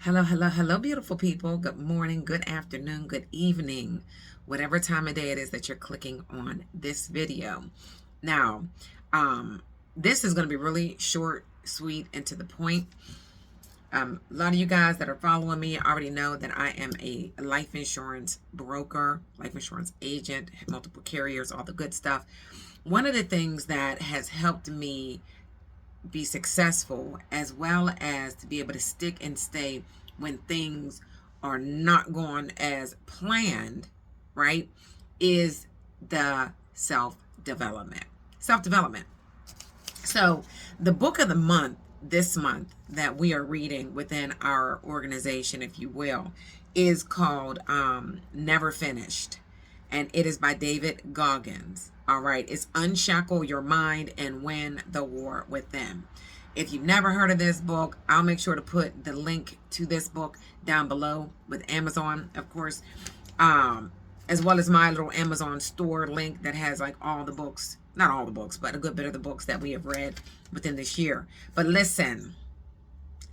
Hello, hello, hello, beautiful people. Good morning, good afternoon, good evening, whatever time of day it is that you're clicking on this video. Now, this is going to be really short, sweet, and to the point. A lot of you guys that are following me already know that I am a life insurance broker, life insurance agent, multiple carriers, all the good stuff. One of the things that has helped me be successful, as well as to be able to stick and stay when things are not going as planned, right, is the self-development. Self-development. So the book of the month this month that we are reading within our organization, if you will, is called Never Finished, and it is by David Goggins. All right, it's Unshackle Your Mind and Win the War Within. If you've never heard of this book, I'll make sure to put the link to this book down below with Amazon, of course, as well as my little Amazon store link that has like all the books, not all the books, but a good bit of the books that we have read within this year. But listen,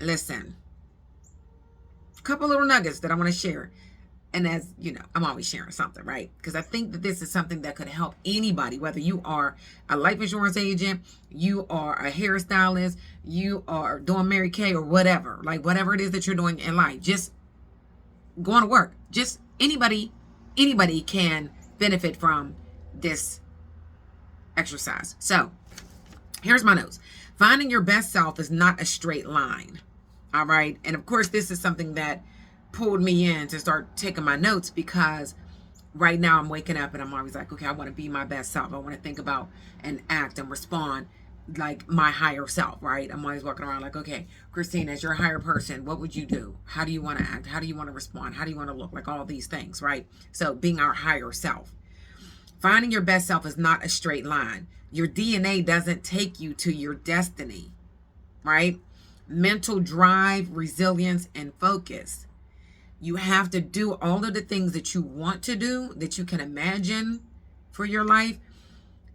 a couple little nuggets that I want to share. And as you know, I'm always sharing something, right? Because I think that this is something that could help anybody, whether you are a life insurance agent, you are a hairstylist, you are doing Mary Kay or whatever, like whatever it is that you're doing in life, just going to work. Just anybody can benefit from this exercise. So here's my notes. Finding your best self is not a straight line. All right. And of course, this is something that pulled me in to start taking my notes, because right now I'm waking up and I'm always like, okay, I want to be my best self. I want to think about and act and respond like my higher self, right? I'm always walking around like, okay, Christine, as your higher person, what would you do? How do you want to act? How do you want to respond? How do you want to look? Like all these things, right? So being our higher self. Finding your best self is not a straight line. Your DNA doesn't take you to your destiny, right? Mental drive, resilience, and focus. You have to do all of the things that you want to do, that you can imagine for your life,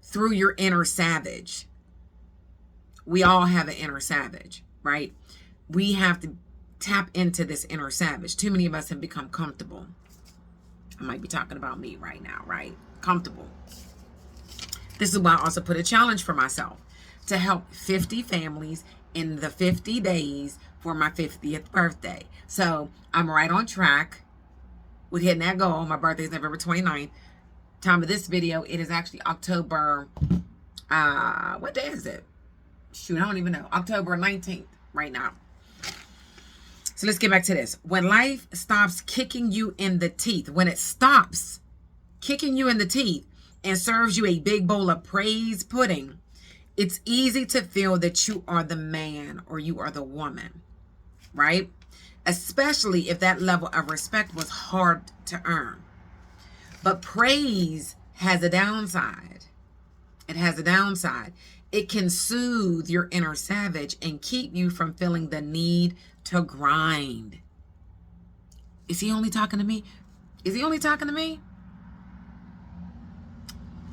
through your inner savage. We all have an inner savage, right? We have to tap into this inner savage. Too many of us have become comfortable. I might be talking about me right now, right? Comfortable. This is why I also put a challenge for myself to help 50 families in the 50 days for my 50th birthday. So I'm right on track with hitting that goal. My birthday is November 29th. Time of this video, it is actually October, what day is it? Shoot, I don't even know. October 19th right now. So let's get back to this. When life stops kicking you in the teeth, when it stops kicking you in the teeth and serves you a big bowl of praise pudding, it's easy to feel that you are the man or you are the woman, right? Especially if that level of respect was hard to earn. But praise has a downside. It has a downside. It can soothe your inner savage and keep you from feeling the need to grind. Is he only talking to me? Is he only talking to me?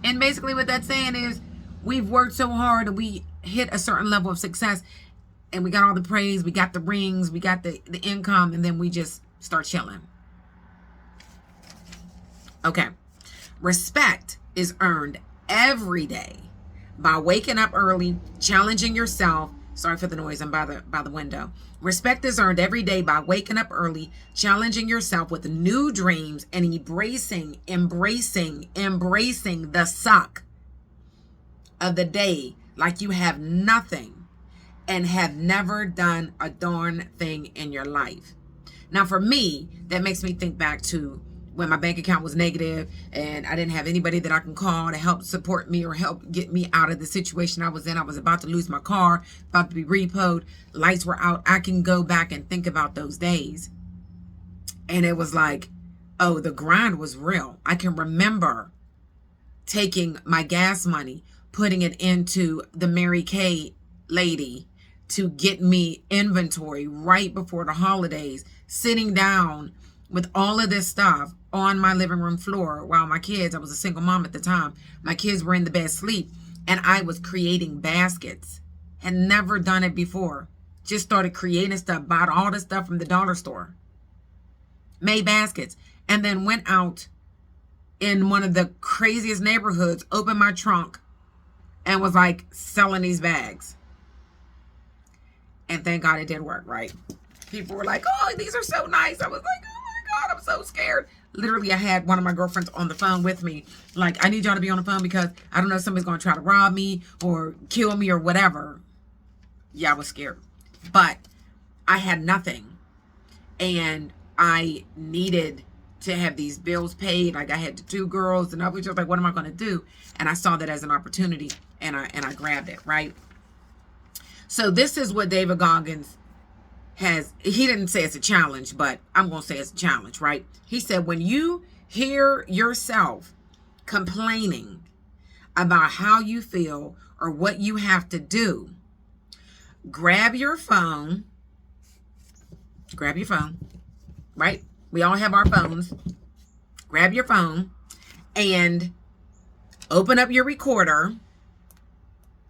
And basically what that's saying is, we've worked so hard and we hit a certain level of success and we got all the praise, we got the rings, we got the income, and then we just start chilling. Okay. Respect is earned every day by waking up early, challenging yourself. Sorry for the noise, I'm by the window. Respect is earned every day by waking up early, challenging yourself with new dreams, and embracing the suck of the day like you have nothing and have never done a darn thing in your life. Now for me, that makes me think back to when my bank account was negative and I didn't have anybody that I can call to help support me or help get me out of the situation I was in. I was about to lose my car, about to be repoed, lights were out. I can go back and think about those days. And it was like, oh, the grind was real. I can remember taking my gas money, putting it into the Mary Kay lady to get me inventory right before the holidays, sitting down with all of this stuff on my living room floor while my kids, I was a single mom at the time, my kids were in the bed asleep, and I was creating baskets. Had never done it before. Just started creating stuff, bought all the stuff from the dollar store, made baskets, and then went out in one of the craziest neighborhoods, opened my trunk, and was like selling these bags. And thank God it did work, right? People were like, oh, these are so nice. I was like, oh my God, I'm so scared. Literally, I had one of my girlfriends on the phone with me. Like, I need y'all to be on the phone because I don't know if somebody's going to try to rob me or kill me or whatever. Yeah, I was scared. But I had nothing. And I needed to have these bills paid. Like, I had 2 girls, and I was just like, what am I going to do? And I saw that as an opportunity, and I grabbed it, right? So this is what David Goggins has. He didn't say it's a challenge, but I'm going to say it's a challenge, right? He said, when you hear yourself complaining about how you feel or what you have to do, grab your phone, right? We all have our phones. Grab your phone and open up your recorder.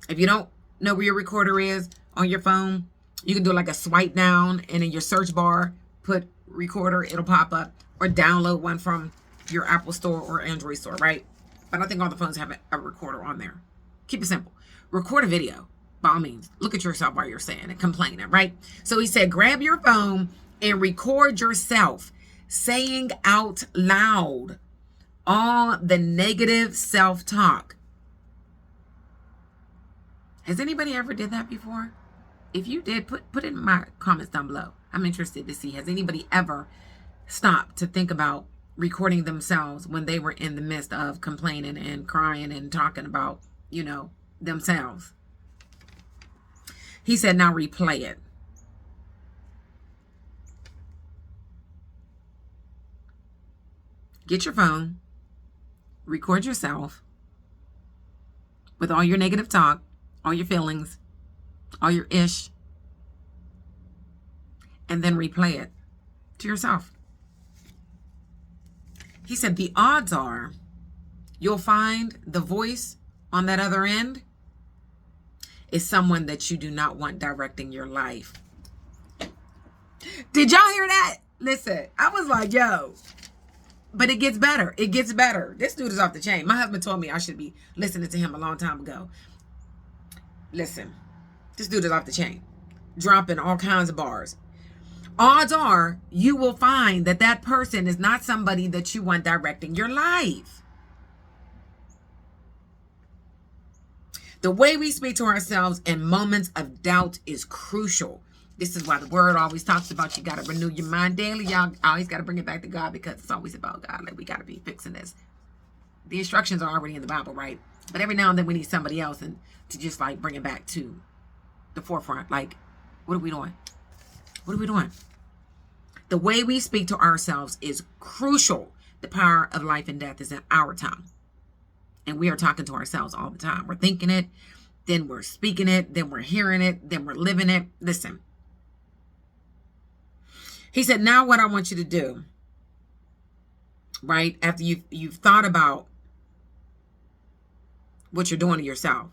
If you don't know where your recorder is on your phone, you can do like a swipe down and in your search bar, put recorder, it'll pop up, or download one from your Apple store or Android store, right? But I think all the phones have a recorder on there. Keep it simple. Record a video, by all means. Look at yourself while you're saying it, complaining, right? So he said, grab your phone and record yourself saying out loud all the negative self-talk. Has anybody ever did that before? If you did, put it in my comments down below. I'm interested to see, has anybody ever stopped to think about recording themselves when they were in the midst of complaining and crying and talking about, you know, themselves? He said, now replay it. Get your phone, record yourself with all your negative talk, all your feelings, all your ish, and then replay it to yourself. He said the odds are you'll find the voice on that other end is someone that you do not want directing your life. Did y'all hear that? Listen, I was like, yo. But it gets better. It gets better. This dude is off the chain. My husband told me I should be listening to him a long time ago. Listen, this dude is off the chain. Dropping all kinds of bars. Odds are you will find that that person is not somebody that you want directing your life. The way we speak to ourselves in moments of doubt is crucial. This is why the word always talks about you got to renew your mind daily. Y'all always got to bring it back to God because it's always about God. Like, we got to be fixing this. The instructions are already in the Bible, right? But every now and then we need somebody else and to just like bring it back to the forefront. Like, what are we doing? What are we doing? The way we speak to ourselves is crucial. The power of life and death is in our tongue. And we are talking to ourselves all the time. We're thinking it, then we're speaking it, then we're hearing it, then we're living it. Listen. He said, now what I want you to do, right, after you've thought about what you're doing to yourself,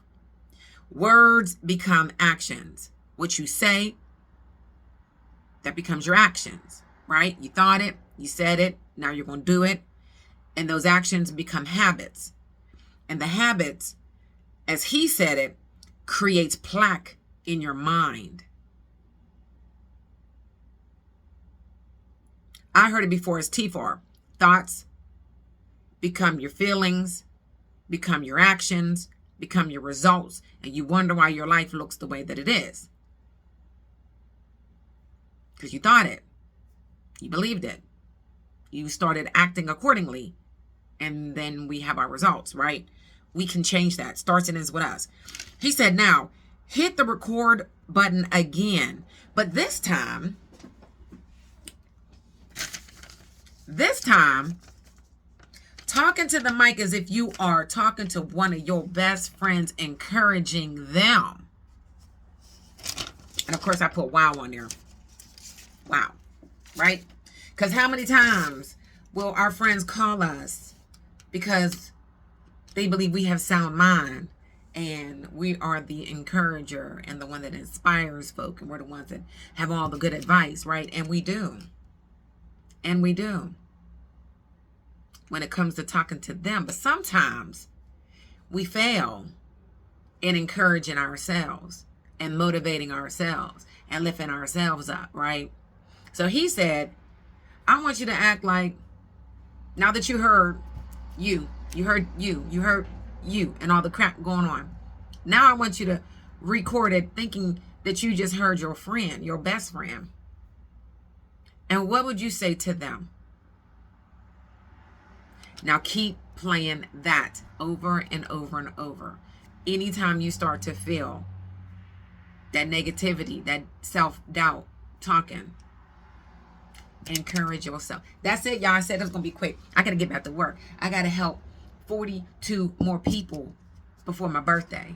words become actions. What you say, that becomes your actions, right? You thought it, you said it, now you're going to do it. And those actions become habits. And the habits, as he said it, creates plaque in your mind. I heard it before as T4. Thoughts become your feelings, become your actions, become your results, and you wonder why your life looks the way that it is. Because you thought it. You believed it. You started acting accordingly. And then we have our results, right? We can change that. Starts and ends with us. He said, now, hit the record button again. But this time, talking to the mic as if you are talking to one of your best friends, encouraging them. And of course, I put wow on there. Wow. Right? Because how many times will our friends call us because they believe we have sound mind And we are the encourager and the one that inspires folk, and we're the ones that have all the good advice, right? And we do. And we do. When it comes to talking to them. But sometimes we fail in encouraging ourselves and motivating ourselves and lifting ourselves up, right? So he said, I want you to act like, now that you heard you heard you and all the crap going on. Now I want you to record it thinking that you just heard your friend, your best friend. And what would you say to them? Now keep playing that over and over and over. Anytime you start to feel that negativity, that self-doubt talking, encourage yourself. That's it, y'all. I said it's going to be quick. I got to get back to work. I got to help 42 more people before my birthday.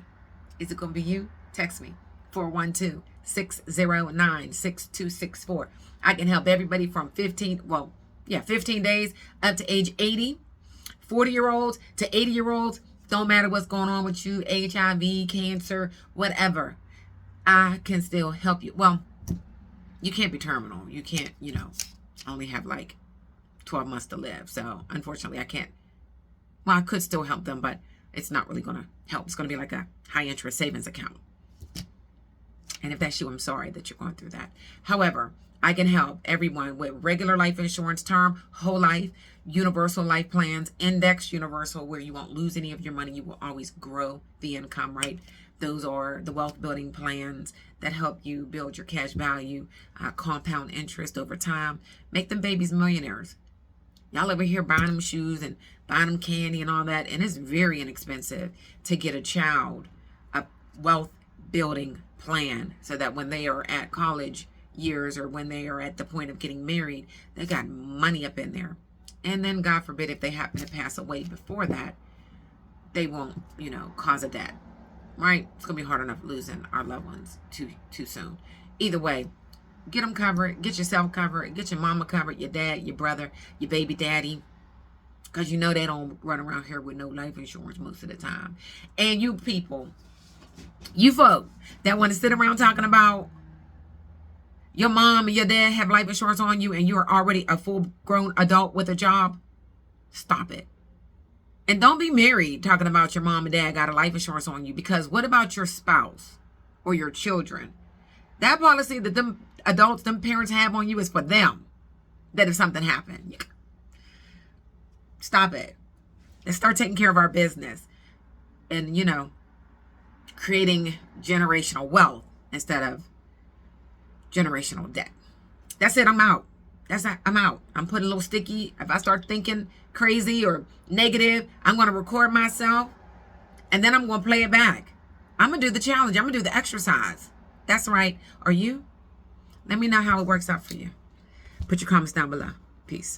Is it going to be you? Text me. 412-609-6264. I can help everybody from 15 days up to age 80. 40-year-olds to 80-year-olds. Don't matter what's going on with you. HIV, cancer, whatever. I can still help you. Well, you can't be terminal. You can't, only have like 12 months to live. So unfortunately I can't. Well, I could still help them, but it's not really going to help. It's going to be like a high interest savings account. And if that's you, I'm sorry that you're going through that. However, I can help everyone with regular life insurance, term, whole life, universal life plans, index universal, where you won't lose any of your money. You will always grow the income, right? Those are the wealth building plans that help you build your cash value, compound interest over time, make them babies millionaires. Y'all over here buying them shoes and buying them candy and all that, and it's very inexpensive to get a child a wealth building plan so that when they are at college years or when they are at the point of getting married, they got money up in there. And then God forbid if they happen to pass away before that, they won't, cause a debt. Right? It's going to be hard enough losing our loved ones too soon. Either way, get them covered, get yourself covered, get your mama covered, your dad, your brother, your baby daddy. Because they don't run around here with no life insurance most of the time. And you people, you folk that want to sit around talking about your mom and your dad have life insurance on you and you're already a full-grown adult with a job, stop it. And don't be married talking about your mom and dad got a life insurance on you, because what about your spouse or your children? That policy that them adults, them parents have on you is for them. That if something happened, stop it. Let's start taking care of our business and, creating generational wealth instead of generational debt. That's it. I'm out. I'm out. I'm putting a little sticky. If I start thinking crazy or negative, I'm going to record myself and then I'm going to play it back. I'm going to do the challenge. I'm going to do the exercise. That's right. Are you? Let me know how it works out for you. Put your comments down below. Peace.